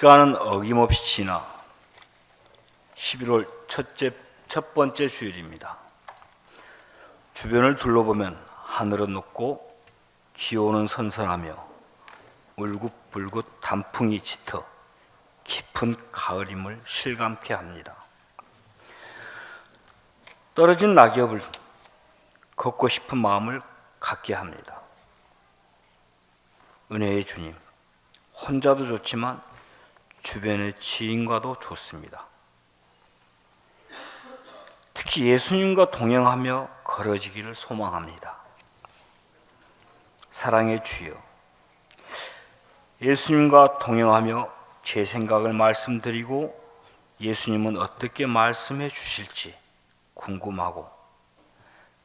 시간은 어김없이 지나 11월 첫 번째 주일입니다. 주변을 둘러보면 하늘은 높고 기온은 선선하며 울긋불긋 단풍이 짙어 깊은 가을임을 실감케 합니다. 떨어진 낙엽을 걷고 싶은 마음을 갖게 합니다. 은혜의 주님, 혼자도 좋지만 주변의 지인과도 좋습니다. 특히 예수님과 동행하며 걸어지기를 소망합니다. 사랑의 주여, 예수님과 동행하며 제 생각을 말씀드리고 예수님은 어떻게 말씀해 주실지 궁금하고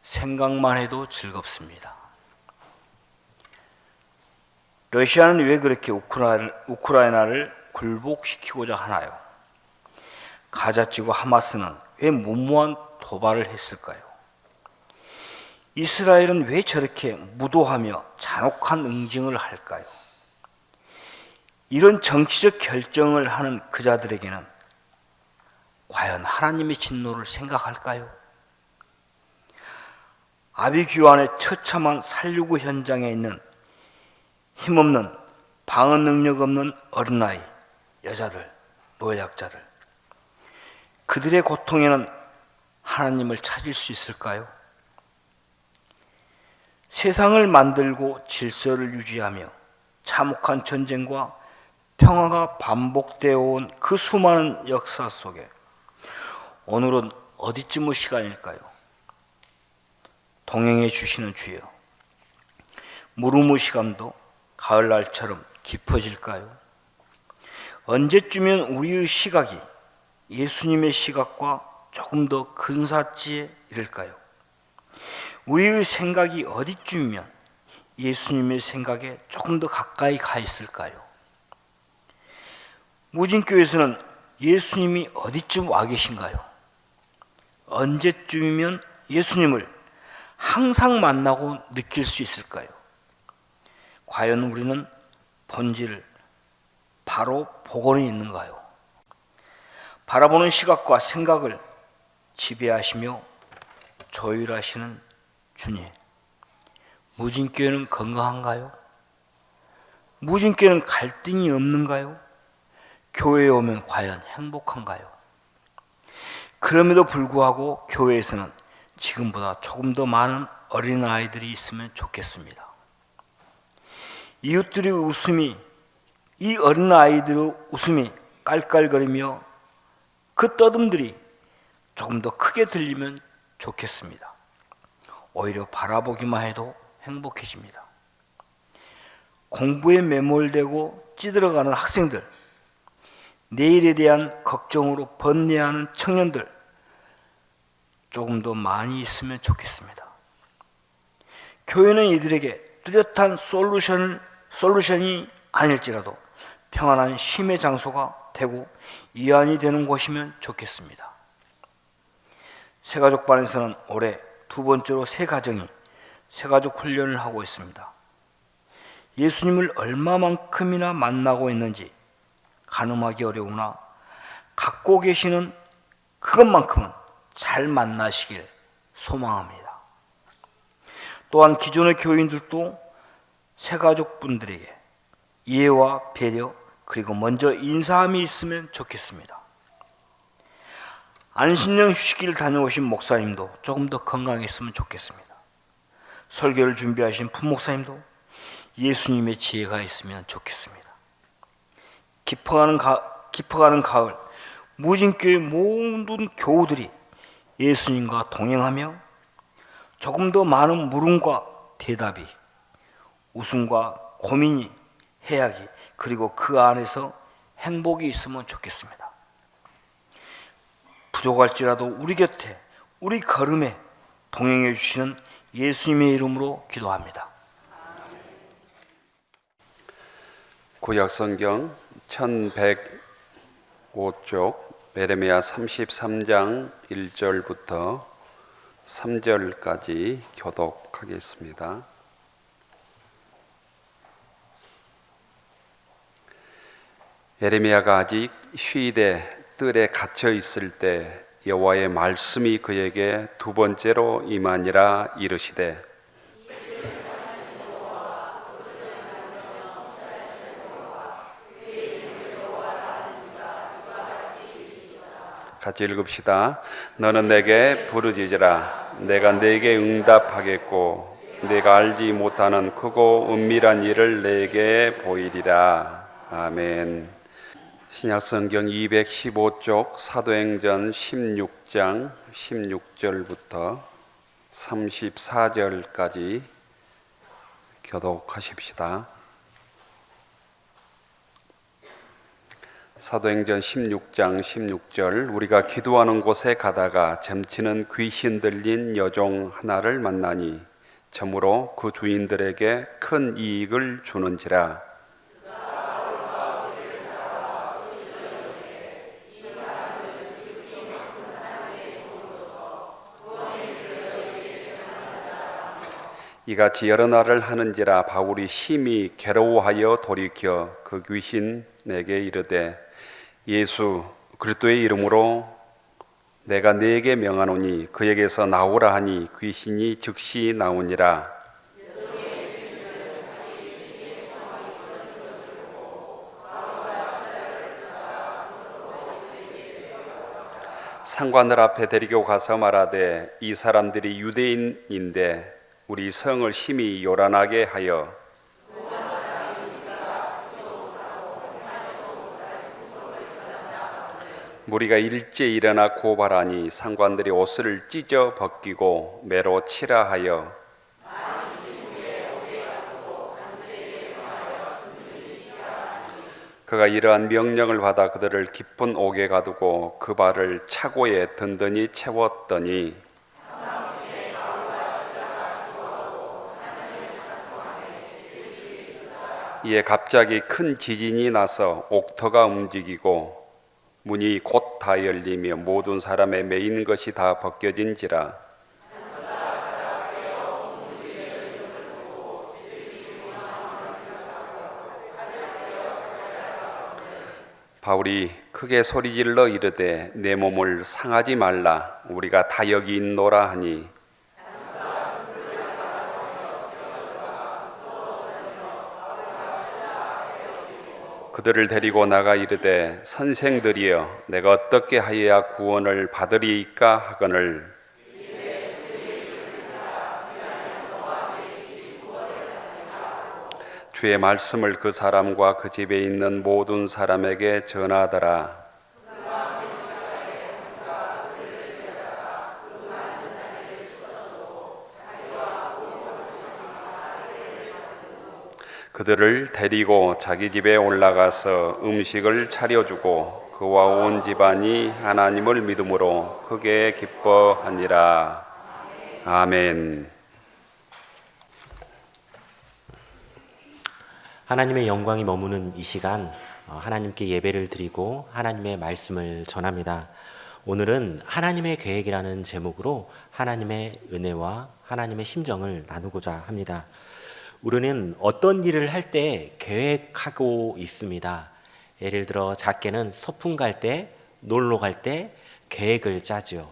생각만 해도 즐겁습니다. 러시아는 왜 그렇게 우크라이나를 굴복시키고자 하나요? 가자지구 하마스는 왜 무모한 도발을 했을까요? 이스라엘은 왜 저렇게 무도하며 잔혹한 응징을 할까요? 이런 정치적 결정을 하는 그자들에게는 과연 하나님의 진노를 생각할까요? 아비규환의 처참한 살육구 현장에 있는 힘없는 방어 능력 없는 어린아이, 여자들, 노약자들, 그들의 고통에는 하나님을 찾을 수 있을까요? 세상을 만들고 질서를 유지하며 참혹한 전쟁과 평화가 반복되어 온 그 수많은 역사 속에 오늘은 어디쯤의 시간일까요? 동행해 주시는 주여, 물음의 시간도 가을날처럼 깊어질까요? 언제쯤이면 우리의 시각이 예수님의 시각과 조금 더 근사치에 이를까요? 우리의 생각이 어디쯤이면 예수님의 생각에 조금 더 가까이 가 있을까요? 무진교회에서는 예수님이 어디쯤 와 계신가요? 언제쯤이면 예수님을 항상 만나고 느낄 수 있을까요? 과연 우리는 본질을 바로 보고는 있는가요? 바라보는 시각과 생각을 지배하시며 조율하시는 주님, 무진교회는 건강한가요? 무진교회는 갈등이 없는가요? 교회에 오면 과연 행복한가요? 그럼에도 불구하고 교회에서는 지금보다 조금 더 많은 어린아이들이 있으면 좋겠습니다. 이웃들의 웃음이, 이 어린아이들의 웃음이 깔깔거리며 그 떠듬들이 조금 더 크게 들리면 좋겠습니다. 오히려 바라보기만 해도 행복해집니다. 공부에 매몰되고 찌들어가는 학생들, 내일에 대한 걱정으로 번뇌하는 청년들, 조금 더 많이 있으면 좋겠습니다. 교회는 이들에게 뚜렷한 솔루션이 아닐지라도 평안한 쉼의 장소가 되고 위안이 되는 곳이면 좋겠습니다. 새가족반에서는 올해 두 번째로 새 가정이 새가족 훈련을 하고 있습니다. 예수님을 얼마만큼이나 만나고 있는지 가늠하기 어려우나 갖고 계시는 그것만큼은 잘 만나시길 소망합니다. 또한 기존의 교인들도 새가족분들에게 이해와 배려, 그리고 먼저 인사함이 있으면 좋겠습니다. 안식년 휴식기를 다녀오신 목사님도 조금 더 건강했으면 좋겠습니다. 설교를 준비하신 부목사님도 예수님의 지혜가 있으면 좋겠습니다. 깊어가는 가을, 무진교회 모든 교우들이 예수님과 동행하며 조금 더 많은 물음과 대답이, 웃음과 고민이, 해악이, 그리고 그 안에서 행복이 있으면 좋겠습니다. 부족할지라도 우리 곁에, 우리 걸음에 동행해 주시는 예수님의 이름으로 기도합니다. 구약성경 1105쪽 예레미야 33장 1절부터 3절까지 교독하겠습니다. 에레미야가 아직 휴이대 뜰에 갇혀 있을 때 여호와의 말씀이 그에게 두 번째로 임하니라 이르시되 같이 읽읍시다. 너는 내게 부르짖으라. 내가 내게 응답하겠고 내가 알지 못하는 크고 은밀한 일을 내게 보이리라. 아멘. 신약성경 215쪽 사도행전 16장 16절부터 34절까지 교독하십시다. 사도행전 16장 16절 우리가 기도하는 곳에 가다가 점치는 귀신 들린 여종 하나를 만나니 참으로 그 주인들에게 큰 이익을 주는지라. 이같이 여러 날을 하는지라 바울이 심히 괴로워하여 돌이켜 그 귀신에게 이르되 예수 그리스도의 이름으로 내가 네게 명하노니 그에게서 나오라 하니 귀신이 즉시 나오니라. 상관들 앞에 데리고 가서 말하되 이 사람들이 유대인인데 우리 성을 심히 요란하게 하여 무리가 일제 일어나 고발하니 상관들이 옷을 찢어 벗기고 매로 치라 하여 그가 이러한 명령을 받아 그들을 깊은 옥에 가두고 그 발을 차고에 든든히 채웠더니 이에 갑자기 큰 지진이 나서 옥터가 움직이고 문이 곧 다 열리며 모든 사람의 매인 것이 다 벗겨진지라. 바울이 크게 소리질러 이르되 내 몸을 상하지 말라 우리가 다 여기 있노라 하니 그들을 데리고 나가 이르되 선생들이여 내가 어떻게 하여야 구원을 받으리이까 하거늘 주의 말씀을 그 사람과 그 집에 있는 모든 사람에게 전하더라. 그들을 데리고 자기 집에 올라가서 음식을 차려주고 그와 온 집안이 하나님을 믿음으로 크게 기뻐하니라. 아멘. 하나님의 영광이 머무는 이 시간 하나님께 예배를 드리고 하나님의 말씀을 전합니다. 오늘은 하나님의 계획이라는 제목으로 하나님의 은혜와 하나님의 심정을 나누고자 합니다. 우리는 어떤 일을 할 때 계획하고 있습니다. 예를 들어 작게는 소풍 갈 때, 놀러 갈 때 계획을 짜죠.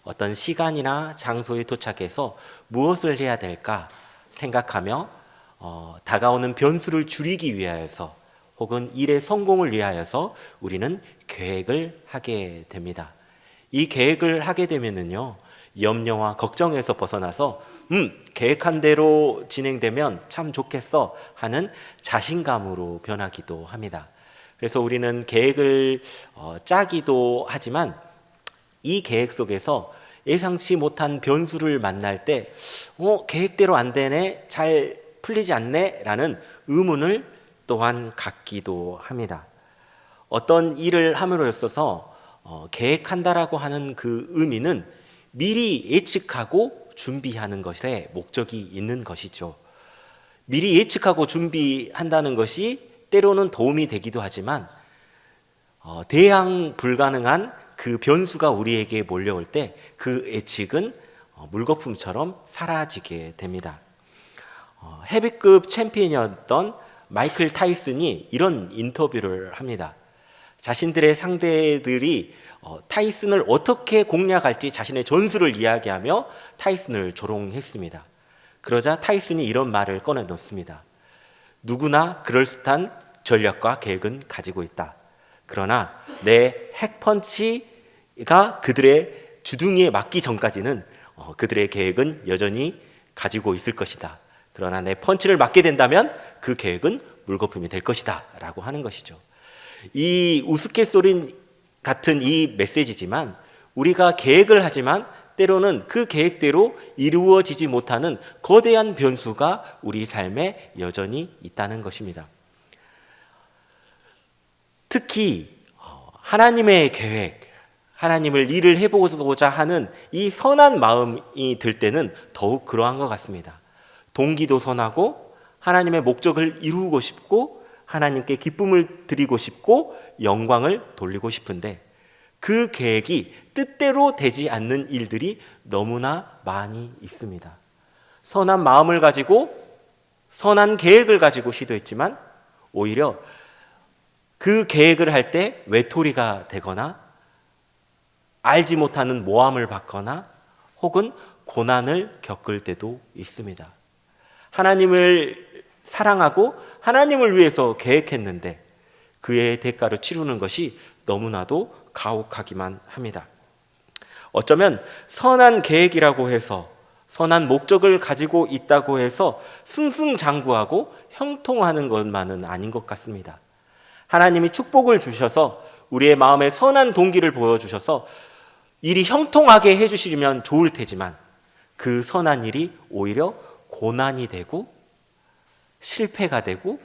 어떤 시간이나 장소에 도착해서 무엇을 해야 될까 생각하며 다가오는 변수를 줄이기 위하여서 혹은 일의 성공을 위하여서 우리는 계획을 하게 됩니다. 이 계획을 하게 되면은요, 염려와 걱정에서 벗어나서 계획한 대로 진행되면 참 좋겠어 하는 자신감으로 변하기도 합니다. 그래서 우리는 계획을 짜기도 하지만 이 계획 속에서 예상치 못한 변수를 만날 때 계획대로 안 되네, 잘 풀리지 않네 라는 의문을 또한 갖기도 합니다. 어떤 일을 함으로 있어서 계획한다라고 하는 그 의미는 미리 예측하고 준비하는 것에 목적이 있는 것이죠. 미리 예측하고 준비한다는 것이 때로는 도움이 되기도 하지만 대항 불가능한 그 변수가 우리에게 몰려올 때 그 예측은 물거품처럼 사라지게 됩니다. 헤비급 챔피언이었던 마이클 타이슨이 이런 인터뷰를 합니다. 자신들의 상대들이 타이슨을 어떻게 공략할지 자신의 전술을 이야기하며 타이슨을 조롱했습니다. 그러자 타이슨이 이런 말을 꺼내놓습니다. 누구나 그럴듯한 전략과 계획은 가지고 있다. 그러나 내 핵펀치가 그들의 주둥이에 맞기 전까지는 그들의 계획은 여전히 가지고 있을 것이다. 그러나 내 펀치를 맞게 된다면 그 계획은 물거품이 될 것이다 라고 하는 것이죠. 이 우스갯소리 같은 이 메시지지만 우리가 계획을 하지만 때로는 그 계획대로 이루어지지 못하는 거대한 변수가 우리 삶에 여전히 있다는 것입니다. 특히 하나님의 계획, 하나님을 일을 해보고자 하는 이 선한 마음이 들 때는 더욱 그러한 것 같습니다. 동기도 선하고 하나님의 목적을 이루고 싶고 하나님께 기쁨을 드리고 싶고 영광을 돌리고 싶은데 그 계획이 뜻대로 되지 않는 일들이 너무나 많이 있습니다. 선한 마음을 가지고 선한 계획을 가지고 시도했지만 오히려 그 계획을 할 때 외톨이가 되거나 알지 못하는 모함을 받거나 혹은 고난을 겪을 때도 있습니다. 하나님을 사랑하고 하나님을 위해서 계획했는데 그의 대가로 치르는 것이 너무나도 가혹하기만 합니다. 어쩌면 선한 계획이라고 해서 선한 목적을 가지고 있다고 해서 승승장구하고 형통하는 것만은 아닌 것 같습니다. 하나님이 축복을 주셔서 우리의 마음에 선한 동기를 보여주셔서 일이 형통하게 해주시면 좋을 테지만 그 선한 일이 오히려 고난이 되고 실패가 되고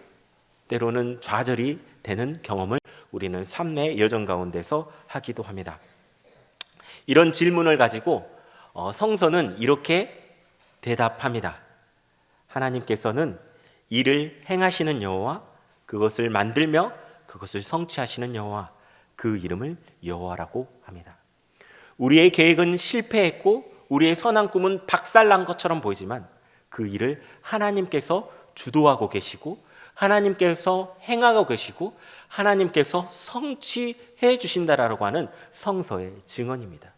때로는 좌절이 되는 경험을 우리는 삶의 여정 가운데서 하기도 합니다. 이런 질문을 가지고 성서는 이렇게 대답합니다. 하나님께서는 일을 행하시는 여호와, 그것을 만들며 그것을 성취하시는 여호와, 그 이름을 여호와라고 합니다. 우리의 계획은 실패했고 우리의 선한 꿈은 박살난 것처럼 보이지만 그 일을 하나님께서 주도하고 계시고 하나님께서 행하고 계시고 하나님께서 성취해 주신다라고 하는 성서의 증언입니다.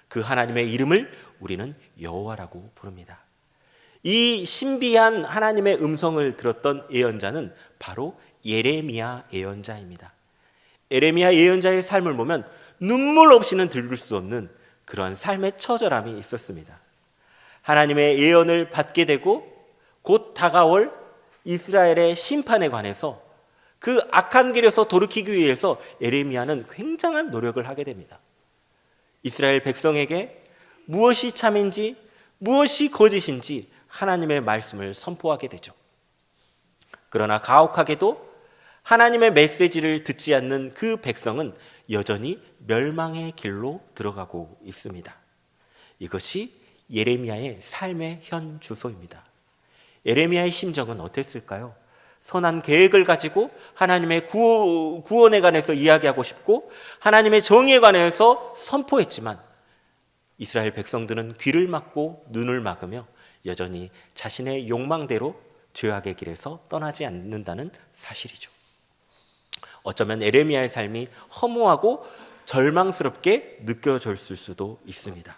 그 하나님의 이름을 우리는 여호와라고 부릅니다. 이 신비한 하나님의 음성을 들었던 예언자는 바로 예레미야 예언자입니다. 예레미야 예언자의 삶을 보면 눈물 없이는 들을 수 없는 그러한 삶의 처절함이 있었습니다. 하나님의 예언을 받게 되고 곧 다가올 이스라엘의 심판에 관해서 그 악한 길에서 돌이키기 위해서 예레미야는 굉장한 노력을 하게 됩니다. 이스라엘 백성에게 무엇이 참인지 무엇이 거짓인지 하나님의 말씀을 선포하게 되죠. 그러나 가혹하게도 하나님의 메시지를 듣지 않는 그 백성은 여전히 멸망의 길로 들어가고 있습니다. 이것이 예레미야의 삶의 현 주소입니다. 예레미야의 심정은 어땠을까요? 선한 계획을 가지고 하나님의 구원에 관해서 이야기하고 싶고 하나님의 정의에 관해서 선포했지만 이스라엘 백성들은 귀를 막고 눈을 막으며 여전히 자신의 욕망대로 죄악의 길에서 떠나지 않는다는 사실이죠. 어쩌면 예레미야의 삶이 허무하고 절망스럽게 느껴졌을 수도 있습니다.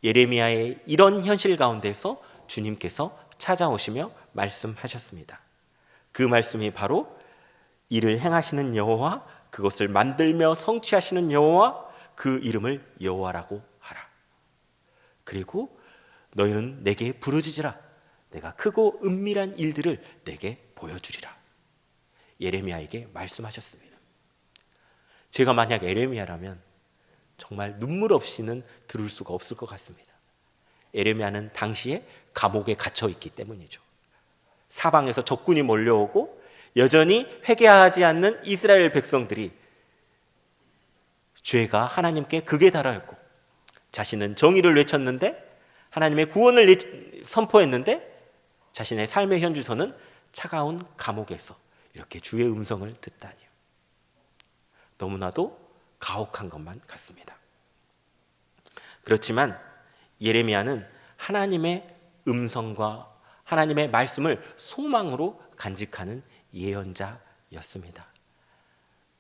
예레미야의 이런 현실 가운데서 주님께서 찾아오시며 말씀하셨습니다. 그 말씀이 바로 이를 행하시는 여호와, 그것을 만들며 성취하시는 여호와, 그 이름을 여호와라고 하라. 그리고 너희는 내게 부르짖으라. 내가 크고 은밀한 일들을 내게 보여주리라. 예레미야에게 말씀하셨습니다. 제가 만약 예레미야라면 정말 눈물 없이는 들을 수가 없을 것 같습니다. 예레미야는 당시에 감옥에 갇혀 있기 때문이죠. 사방에서 적군이 몰려오고 여전히 회개하지 않는 이스라엘 백성들이 죄가 하나님께 극에 달하였고 자신은 정의를 외쳤는데 하나님의 구원을 선포했는데 자신의 삶의 현주소는 차가운 감옥에서 이렇게 주의 음성을 듣다니요. 너무나도 가혹한 것만 같습니다. 그렇지만 예레미야는 하나님의 음성과 하나님의 말씀을 소망으로 간직하는 예언자였습니다.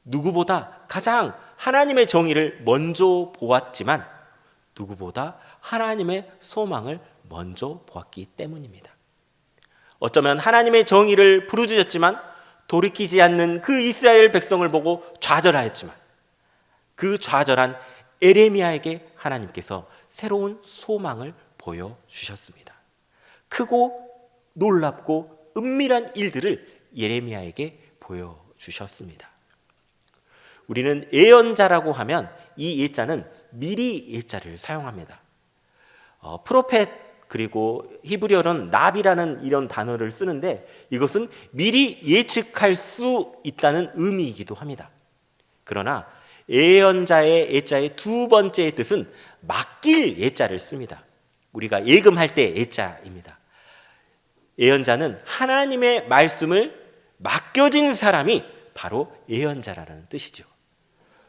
누구보다 가장 하나님의 정의를 먼저 보았지만 누구보다 하나님의 소망을 먼저 보았기 때문입니다. 어쩌면 하나님의 정의를 부르짖었지만 돌이키지 않는 그 이스라엘 백성을 보고 좌절하였지만 그 좌절한 에레미야에게 하나님께서 새로운 소망을 보여주셨습니다. 크고 놀랍고 은밀한 일들을 예레미야에게 보여주셨습니다. 우리는 예언자라고 하면 이 예자는 미리 예자를 사용합니다. 프로펫 그리고 히브리어는 나비라는 이런 단어를 쓰는데 이것은 미리 예측할 수 있다는 의미이기도 합니다. 그러나 예언자의 예자의 두 번째 뜻은 맡길 예자를 씁니다. 우리가 예금할 때 예자입니다. 예언자는 하나님의 말씀을 맡겨진 사람이 바로 예언자라는 뜻이죠.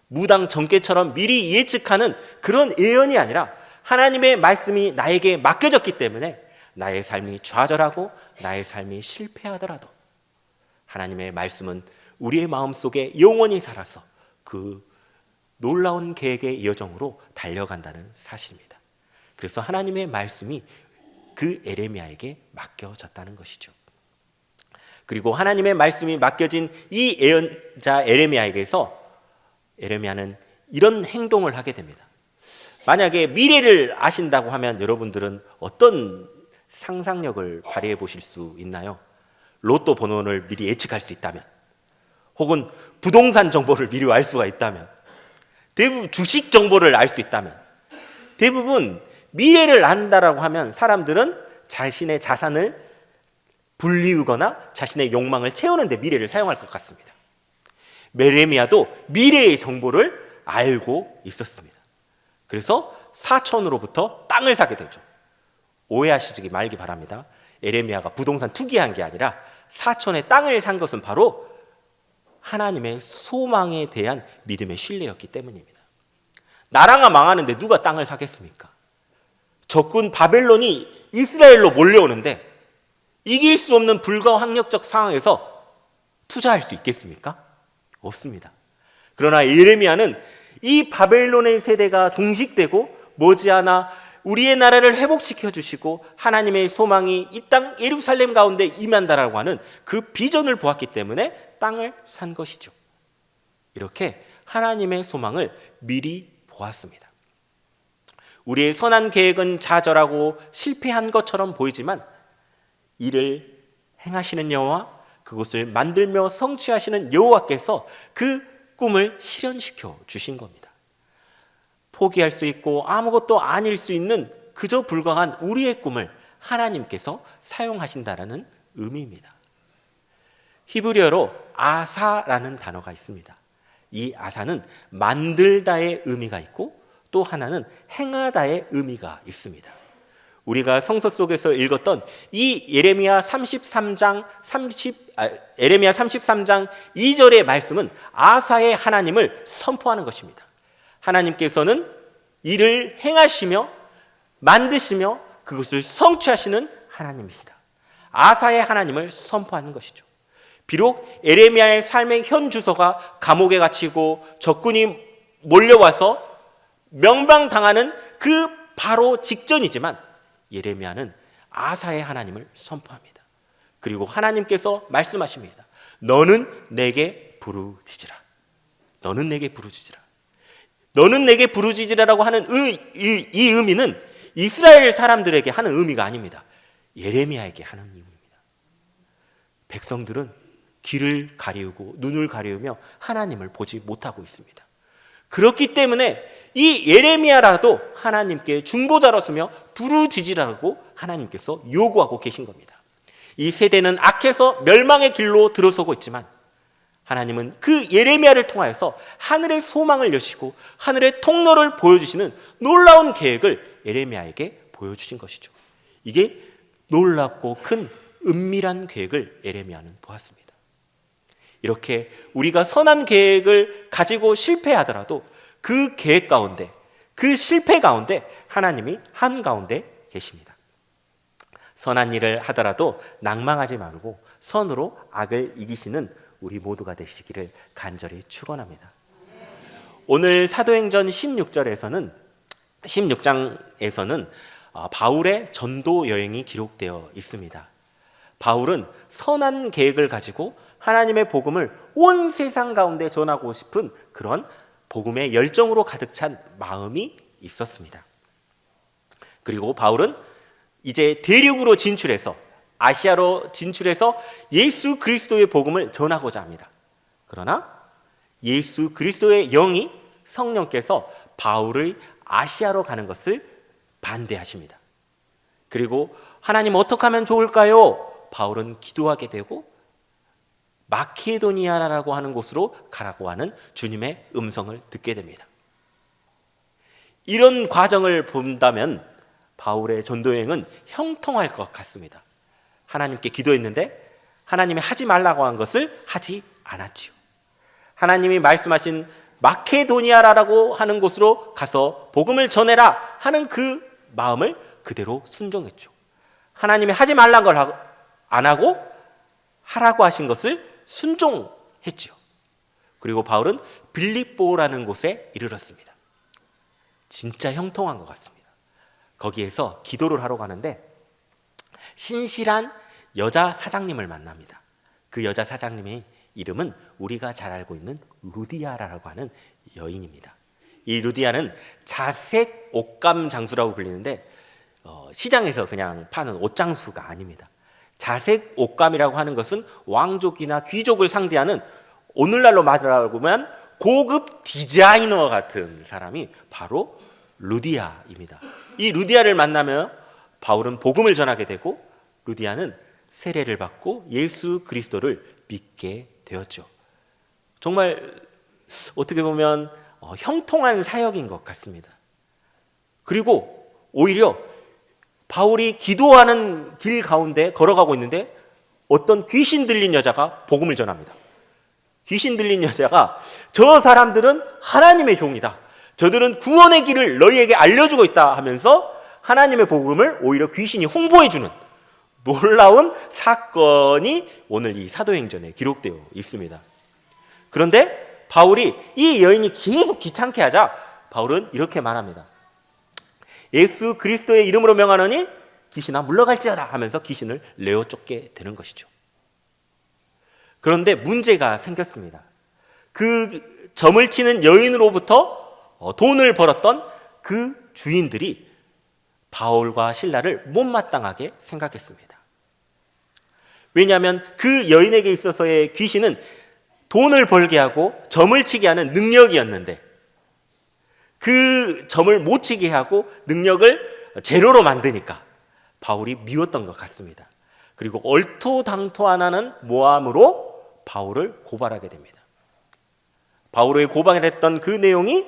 무당 정계처럼 미리 예측하는 그런 예언이 아니라 하나님의 말씀이 나에게 맡겨졌기 때문에 나의 삶이 좌절하고 나의 삶이 실패하더라도 하나님의 말씀은 우리의 마음속에 영원히 살아서 그 놀라운 계획의 여정으로 달려간다는 사실입니다. 그래서 하나님의 말씀이 그 에레미야에게 맡겨졌다는 것이죠. 그리고 하나님의 말씀이 맡겨진 이 예언자 에레미야에게서 에레미야는 이런 행동을 하게 됩니다. 만약에 미래를 아신다고 하면 여러분들은 어떤 상상력을 발휘해 보실 수 있나요? 로또 번호를 미리 예측할 수 있다면, 혹은 부동산 정보를 미리 알 수가 있다면, 대부분 주식 정보를 알 수 있다면, 대부분 미래를 안다라고 하면 사람들은 자신의 자산을 불리우거나 자신의 욕망을 채우는 데 미래를 사용할 것 같습니다. 에레미야도 미래의 정보를 알고 있었습니다. 그래서 사촌으로부터 땅을 사게 되죠. 오해하시지 말기 바랍니다. 에레미야가 부동산 투기한 게 아니라 사촌의 땅을 산 것은 바로 하나님의 소망에 대한 믿음의 신뢰였기 때문입니다. 나라가 망하는데 누가 땅을 사겠습니까? 적군 바벨론이 이스라엘로 몰려오는데 이길 수 없는 불가항력적 상황에서 투자할 수 있겠습니까? 없습니다. 그러나 예레미야는 이 바벨론의 세대가 종식되고 머지않아 우리의 나라를 회복시켜 주시고 하나님의 소망이 이 땅 예루살렘 가운데 임한다라고 하는 그 비전을 보았기 때문에 땅을 산 것이죠. 이렇게 하나님의 소망을 미리 보았습니다. 우리의 선한 계획은 좌절하고 실패한 것처럼 보이지만 이를 행하시는 여호와, 그것을 만들며 성취하시는 여호와께서 그 꿈을 실현시켜 주신 겁니다. 포기할 수 있고 아무것도 아닐 수 있는 그저 불과한 우리의 꿈을 하나님께서 사용하신다라는 의미입니다. 히브리어로 아사라는 단어가 있습니다. 이 아사는 만들다의 의미가 있고 또 하나는 행하다의 의미가 있습니다. 우리가 성서 속에서 읽었던 이 예레미야 33장 2절의 말씀은 아사의 하나님을 선포하는 것입니다. 하나님께서는 일을 행하시며 만드시며 그것을 성취하시는 하나님이시다. 아사의 하나님을 선포하는 것이죠. 비록 에레미야의 삶의 현 주소가 감옥에 갇히고 적군이 몰려와서 명방당하는 그 바로 직전이지만 예레미야는 아사의 하나님을 선포합니다. 그리고 하나님께서 말씀하십니다. 너는 내게 부르짖으라. 너는 내게 부르짖으라. 너는 내게 부르짖으라라고 하는 이 의미는 이스라엘 사람들에게 하는 의미가 아닙니다. 예레미야에게 하는 의미입니다. 백성들은 귀를 가리우고 눈을 가리우며 하나님을 보지 못하고 있습니다. 그렇기 때문에 이 예레미야라도 하나님께 중보자로서며 부르짖으라고 하나님께서 요구하고 계신 겁니다. 이 세대는 악해서 멸망의 길로 들어서고 있지만 하나님은 그 예레미야를 통하여서 하늘의 소망을 여시고 하늘의 통로를 보여주시는 놀라운 계획을 예레미야에게 보여주신 것이죠. 이게 놀랍고 큰 은밀한 계획을 예레미야는 보았습니다. 이렇게 우리가 선한 계획을 가지고 실패하더라도 그 계획 가운데, 그 실패 가운데 하나님이 한가운데 계십니다. 선한 일을 하더라도 낭망하지 말고 선으로 악을 이기시는 우리 모두가 되시기를 간절히 축원합니다. 오늘 사도행전 16장에서는 바울의 전도 여행이 기록되어 있습니다. 바울은 선한 계획을 가지고 하나님의 복음을 온 세상 가운데 전하고 싶은 그런 복음의 열정으로 가득 찬 마음이 있었습니다. 그리고 바울은 이제 대륙으로 진출해서 아시아로 진출해서 예수 그리스도의 복음을 전하고자 합니다. 그러나 예수 그리스도의 영이 성령께서 바울의 아시아로 가는 것을 반대하십니다. 그리고 하나님 어떻게 하면 좋을까요? 바울은 기도하게 되고 마케도니아라고 하는 곳으로 가라고 하는 주님의 음성을 듣게 됩니다. 이런 과정을 본다면 바울의 전도여행은 형통할 것 같습니다. 하나님께 기도했는데 하나님이 하지 말라고 한 것을 하지 않았지요. 하나님이 말씀하신 마케도니아라고 하는 곳으로 가서 복음을 전해라 하는 그 마음을 그대로 순종했죠. 하나님이 하지 말란 걸 안 하고 하라고 하신 것을 순종했죠. 그리고 바울은 빌립보라는 곳에 이르렀습니다. 진짜 형통한 것 같습니다. 거기에서 기도를 하러 가는데 신실한 여자 사장님을 만납니다. 그 여자 사장님의 이름은 우리가 잘 알고 있는 루디아라고 하는 여인입니다. 이 루디아는 자색 옷감 장수라고 불리는데 시장에서 그냥 파는 옷장수가 아닙니다. 자색 옷감이라고 하는 것은 왕족이나 귀족을 상대하는, 오늘날로 말하면 고급 디자이너 같은 사람이 바로 루디아입니다. 이 루디아를 만나며 바울은 복음을 전하게 되고 루디아는 세례를 받고 예수 그리스도를 믿게 되었죠. 정말 어떻게 보면 형통한 사역인 것 같습니다. 그리고 오히려 바울이 기도하는 길 가운데 걸어가고 있는데 어떤 귀신 들린 여자가 복음을 전합니다. 귀신 들린 여자가 저 사람들은 하나님의 종이다, 저들은 구원의 길을 너희에게 알려주고 있다 하면서 하나님의 복음을 오히려 귀신이 홍보해주는 놀라운 사건이 오늘 이 사도행전에 기록되어 있습니다. 그런데 바울이 이 여인이 계속 귀찮게 하자 바울은 이렇게 말합니다. 예수 그리스도의 이름으로 명하노니 귀신아 물러갈지어다 하면서 귀신을 내어 쫓게 되는 것이죠. 그런데 문제가 생겼습니다. 그 점을 치는 여인으로부터 돈을 벌었던 그 주인들이 바울과 신라를 못마땅하게 생각했습니다. 왜냐하면 그 여인에게 있어서의 귀신은 돈을 벌게 하고 점을 치게 하는 능력이었는데 그 점을 못 치게 하고 능력을 제로로 만드니까 바울이 미웠던 것 같습니다. 그리고 얼토당토하는 모함으로 바울을 고발하게 됩니다. 바울을 고발했던 그 내용이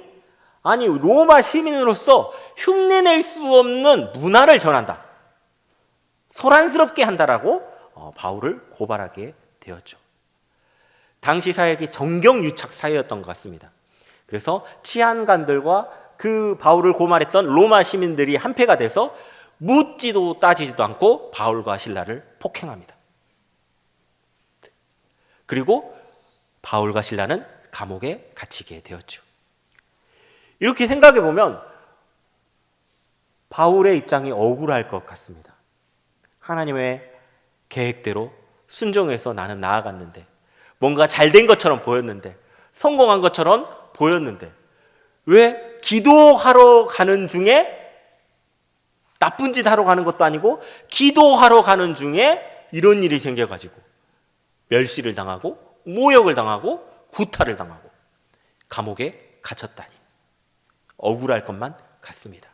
아니 로마 시민으로서 흉내낼 수 없는 문화를 전한다, 소란스럽게 한다라고 바울을 고발하게 되었죠. 당시 사역이 정경유착 사회였던 것 같습니다. 그래서 치안관들과 그 바울을 고발했던 로마 시민들이 한패가 돼서 묻지도 따지지도 않고 바울과 신라를 폭행합니다. 그리고 바울과 신라는 감옥에 갇히게 되었죠. 이렇게 생각해 보면 바울의 입장이 억울할 것 같습니다. 하나님의 계획대로 순종해서 나는 나아갔는데 뭔가 잘된 것처럼 보였는데 성공한 것처럼 보였는데 왜 기도하러 가는 중에 나쁜 짓 하러 가는 것도 아니고 기도하러 가는 중에 이런 일이 생겨가지고 멸시를 당하고 모욕을 당하고 구타를 당하고 감옥에 갇혔다니 억울할 것만 같습니다.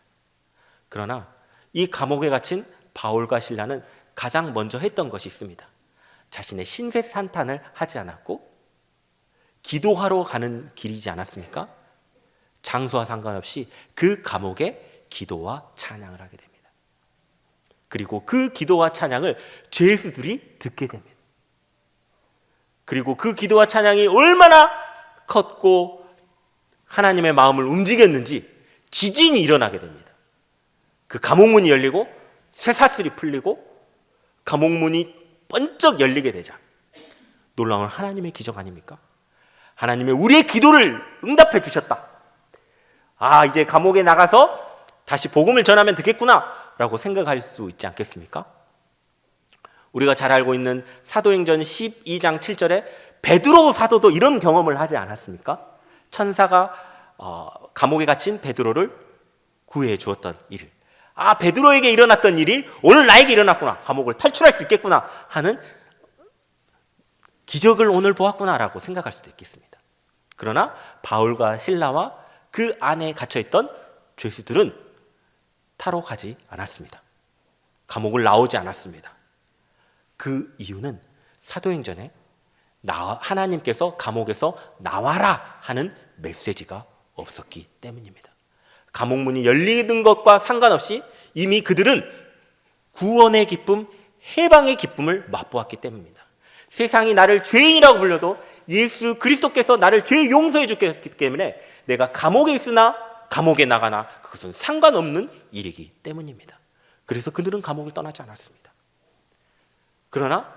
그러나 이 감옥에 갇힌 바울과 신라는 가장 먼저 했던 것이 있습니다. 자신의 신세 산탄을 하지 않았고 기도하러 가는 길이지 않았습니까? 장소와 상관없이 그 감옥에 기도와 찬양을 하게 됩니다. 그리고 그 기도와 찬양을 죄수들이 듣게 됩니다. 그리고 그 기도와 찬양이 얼마나 컸고 하나님의 마음을 움직였는지 지진이 일어나게 됩니다. 그 감옥문이 열리고 쇠사슬이 풀리고 감옥문이 번쩍 열리게 되자 놀라운 하나님의 기적 아닙니까? 하나님의 우리의 기도를 응답해 주셨다. 아, 이제 감옥에 나가서 다시 복음을 전하면 되겠구나 라고 생각할 수 있지 않겠습니까? 우리가 잘 알고 있는 사도행전 12장 7절에 베드로 사도도 이런 경험을 하지 않았습니까? 천사가 감옥에 갇힌 베드로를 구해 주었던 일을, 아, 베드로에게 일어났던 일이 오늘 나에게 일어났구나, 감옥을 탈출할 수 있겠구나 하는 기적을 오늘 보았구나라고 생각할 수도 있겠습니다. 그러나 바울과 실라와 그 안에 갇혀있던 죄수들은 탈옥하지 않았습니다. 감옥을 나오지 않았습니다. 그 이유는 사도행전에 하나님께서 감옥에서 나와라 하는 메시지가 없었기 때문입니다. 감옥문이 열리는 것과 상관없이 이미 그들은 구원의 기쁨, 해방의 기쁨을 맛보았기 때문입니다. 세상이 나를 죄인이라고 불러도 예수 그리스도께서 나를 죄 용서해 주셨기 때문에 내가 감옥에 있으나 감옥에 나가나 그것은 상관없는 일이기 때문입니다. 그래서 그들은 감옥을 떠나지 않았습니다. 그러나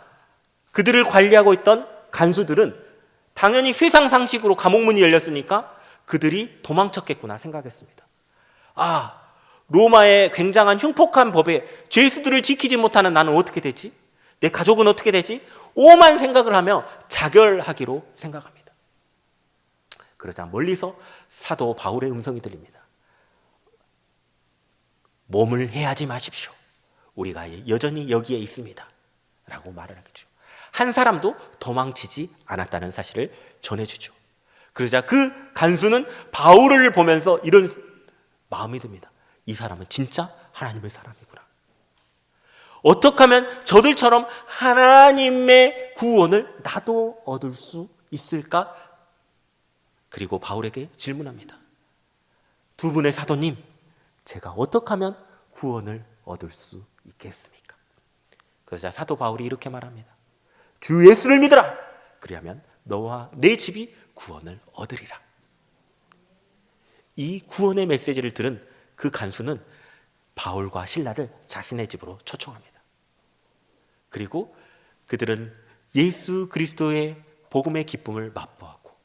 그들을 관리하고 있던 간수들은 당연히 세상 상식으로 감옥문이 열렸으니까 그들이 도망쳤겠구나 생각했습니다. 아, 로마의 굉장한 흉폭한 법에 죄수들을 지키지 못하는 나는 어떻게 되지? 내 가족은 어떻게 되지? 오만 생각을 하며 자결하기로 생각합니다. 그러자 멀리서 사도 바울의 음성이 들립니다. 몸을 해하지 마십시오. 우리가 여전히 여기에 있습니다 라고 말을 하겠죠. 한 사람도 도망치지 않았다는 사실을 전해주죠. 그러자 그 간수는 바울을 보면서 이런 마음이 듭니다. 이 사람은 진짜 하나님의 사람이구나. 어떻게 하면 저들처럼 하나님의 구원을 나도 얻을 수 있을까? 그리고 바울에게 질문합니다. 두 분의 사도님, 제가 어떻게 하면 구원을 얻을 수 있겠습니까? 그러자 사도 바울이 이렇게 말합니다. 주 예수를 믿으라. 그리하면 너와 내 집이 구원을 얻으리라. 이 구원의 메시지를 들은 그 간수는 바울과 실라를 자신의 집으로 초청합니다. 그리고 그들은 예수 그리스도의 복음의 기쁨을 맛보았고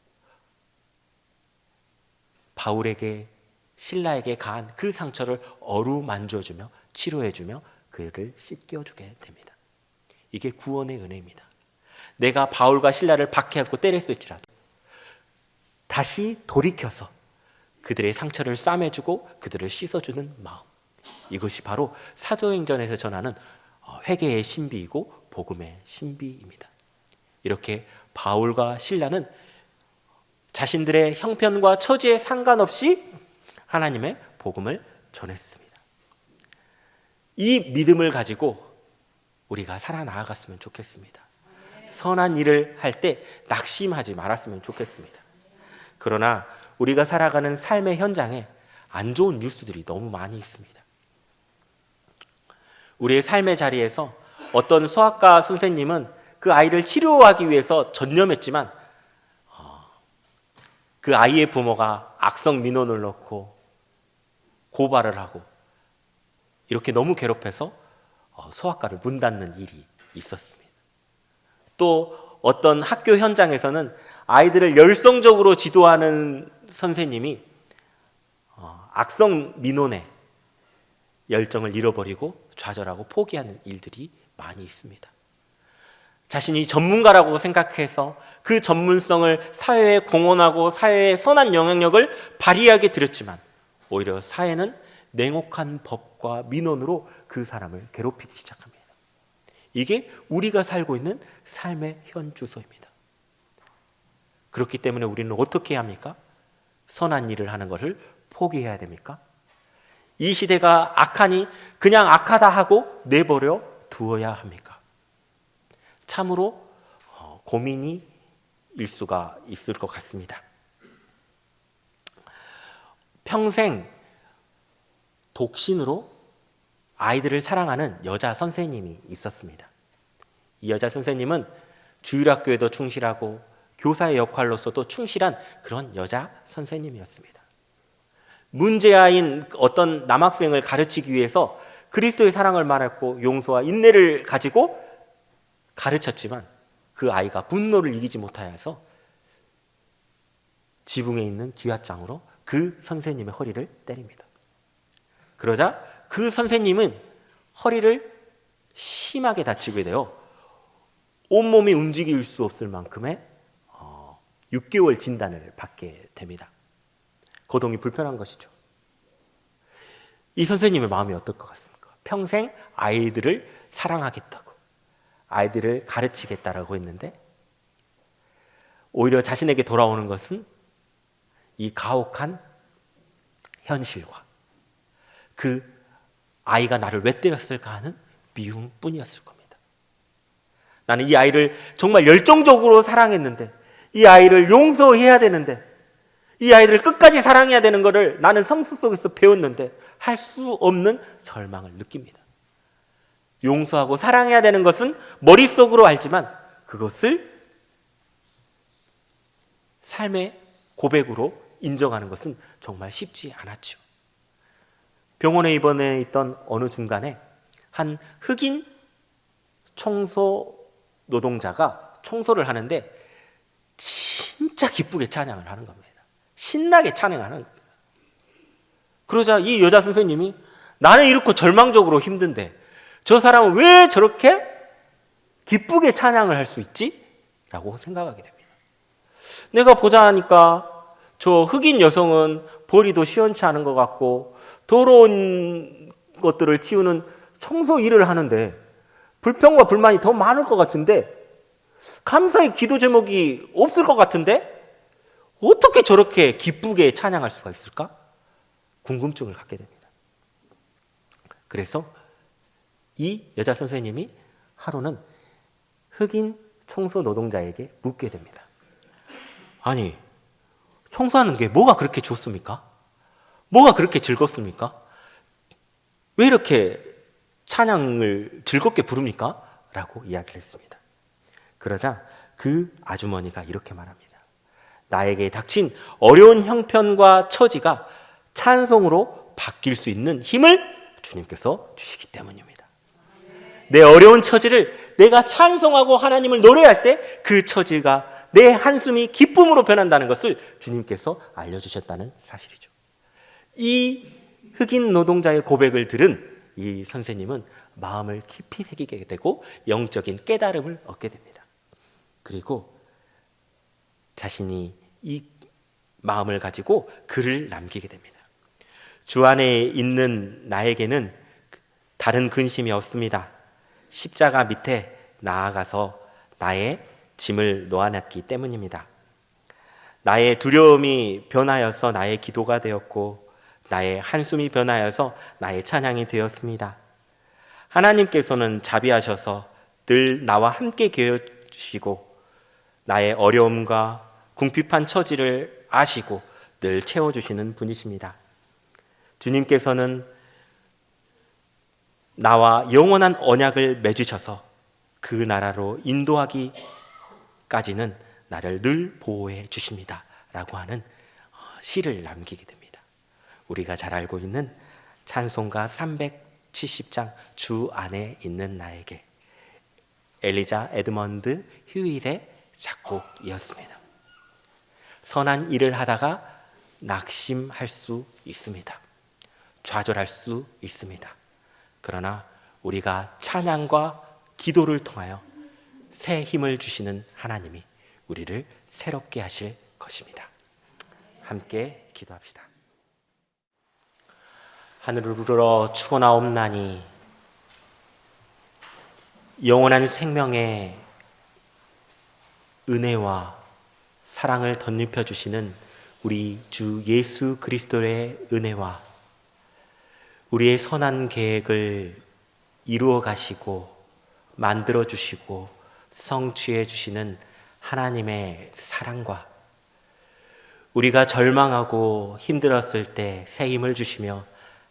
바울에게 실라에게 가한 그 상처를 어루만져주며 치료해주며 그를 씻겨주게 됩니다. 이게 구원의 은혜입니다. 내가 바울과 실라를 박해하고 때렸을지라도 다시 돌이켜서 그들의 상처를 싸매주고 그들을 씻어주는 마음, 이것이 바로 사도행전에서 전하는 회개의 신비이고 복음의 신비입니다. 이렇게 바울과 실라는 자신들의 형편과 처지에 상관없이 하나님의 복음을 전했습니다. 이 믿음을 가지고 우리가 살아나아갔으면 좋겠습니다. 선한 일을 할 때 낙심하지 말았으면 좋겠습니다. 그러나 우리가 살아가는 삶의 현장에 안 좋은 뉴스들이 너무 많이 있습니다. 우리의 삶의 자리에서 어떤 소아과 선생님은 그 아이를 치료하기 위해서 전념했지만 그 아이의 부모가 악성 민원을 넣고 고발을 하고 이렇게 너무 괴롭혀서 소아과를 문 닫는 일이 있었습니다. 또 어떤 학교 현장에서는 아이들을 열성적으로 지도하는 선생님이 악성 민원에 열정을 잃어버리고 좌절하고 포기하는 일들이 많이 있습니다. 자신이 전문가라고 생각해서 그 전문성을 사회에 공헌하고 사회에 선한 영향력을 발휘하게 들였지만 오히려 사회는 냉혹한 법과 민원으로 그 사람을 괴롭히기 시작합니다. 이게 우리가 살고 있는 삶의 현주소입니다. 그렇기 때문에 우리는 어떻게 해야 합니까? 선한 일을 하는 것을 포기해야 됩니까? 이 시대가 악하니 그냥 악하다 하고 내버려 두어야 합니까? 참으로 고민이 일 수가 있을 것 같습니다. 평생 독신으로 아이들을 사랑하는 여자 선생님이 있었습니다. 이 여자 선생님은 주일학교에도 충실하고 교사의 역할로서도 충실한 그런 여자 선생님이었습니다. 문제아인 어떤 남학생을 가르치기 위해서 그리스도의 사랑을 말했고 용서와 인내를 가지고 가르쳤지만 그 아이가 분노를 이기지 못하여서 지붕에 있는 기와장으로 그 선생님의 허리를 때립니다. 그러자 그 선생님은 허리를 심하게 다치게 되어 온몸이 움직일 수 없을 만큼의 6개월 진단을 받게 됩니다. 거동이 불편한 것이죠. 이 선생님의 마음이 어떨 것 같습니까? 평생 아이들을 사랑하겠다고, 아이들을 가르치겠다라고 했는데 오히려 자신에게 돌아오는 것은 이 가혹한 현실과 그 아이가 나를 왜 때렸을까 하는 미움뿐이었을 겁니다. 나는 이 아이를 정말 열정적으로 사랑했는데, 이 아이를 용서해야 되는데, 이 아이들을 끝까지 사랑해야 되는 것을 나는 성수 속에서 배웠는데 할 수 없는 절망을 느낍니다. 용서하고 사랑해야 되는 것은 머릿속으로 알지만 그것을 삶의 고백으로 인정하는 것은 정말 쉽지 않았죠. 병원에 입원해 있던 어느 중간에 한 흑인 청소 노동자가 청소를 하는데 진짜 기쁘게 찬양을 하는 겁니다. 신나게 찬양하는 겁니다. 그러자 이 여자 선생님이 나는 이렇게 절망적으로 힘든데 저 사람은 왜 저렇게 기쁘게 찬양을 할 수 있지? 라고 생각하게 됩니다. 내가 보자 하니까 저 흑인 여성은 벌이도 시원치 않은 것 같고 더러운 것들을 치우는 청소 일을 하는데 불평과 불만이 더 많을 것 같은데 감사의 기도 제목이 없을 것 같은데 어떻게 저렇게 기쁘게 찬양할 수가 있을까? 궁금증을 갖게 됩니다. 그래서 이 여자 선생님이 하루는 흑인 청소 노동자에게 묻게 됩니다. 아니, 청소하는 게 뭐가 그렇게 좋습니까? 뭐가 그렇게 즐겁습니까? 왜 이렇게 찬양을 즐겁게 부릅니까? 라고 이야기를 했습니다. 그러자 그 아주머니가 이렇게 말합니다. 나에게 닥친 어려운 형편과 처지가 찬송으로 바뀔 수 있는 힘을 주님께서 주시기 때문입니다. 내 어려운 처지를 내가 찬송하고 하나님을 노래할 때 그 처지가 내 한숨이 기쁨으로 변한다는 것을 주님께서 알려주셨다는 사실이죠. 이 흑인 노동자의 고백을 들은 이 선생님은 마음을 깊이 새기게 되고 영적인 깨달음을 얻게 됩니다. 그리고 자신이 이 마음을 가지고 글을 남기게 됩니다. 주 안에 있는 나에게는 다른 근심이 없습니다. 십자가 밑에 나아가서 나의 짐을 놓아놨기 때문입니다. 나의 두려움이 변하여서 나의 기도가 되었고 나의 한숨이 변하여서 나의 찬양이 되었습니다. 하나님께서는 자비하셔서 늘 나와 함께 계시고 나의 어려움과 궁핍한 처지를 아시고 늘 채워주시는 분이십니다. 주님께서는 나와 영원한 언약을 맺으셔서 그 나라로 인도하기까지는 나를 늘 보호해 주십니다. 라고 하는 시를 남기게 됩니다. 우리가 잘 알고 있는 찬송가 370장 주 안에 있는 나에게, 엘리자 에드먼드 휴일의 작곡이었습니다. 선한 일을 하다가 낙심할 수 있습니다. 좌절할 수 있습니다. 그러나 우리가 찬양과 기도를 통하여 새 힘을 주시는 하나님이 우리를 새롭게 하실 것입니다. 함께 기도합시다. 하늘을 우러러 추고나옵나니 영원한 생명의 은혜와 사랑을 덧입혀 주시는 우리 주 예수 그리스도의 은혜와 우리의 선한 계획을 이루어 가시고 만들어 주시고 성취해 주시는 하나님의 사랑과 우리가 절망하고 힘들었을 때 새 힘을 주시며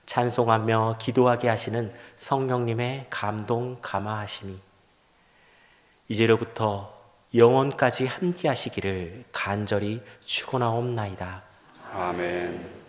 찬송하며 기도하게 하시는 성령님의 감동 감화하심이 이제로부터 영원까지 함께 하시기를 간절히 축원하옵나이다. 아멘.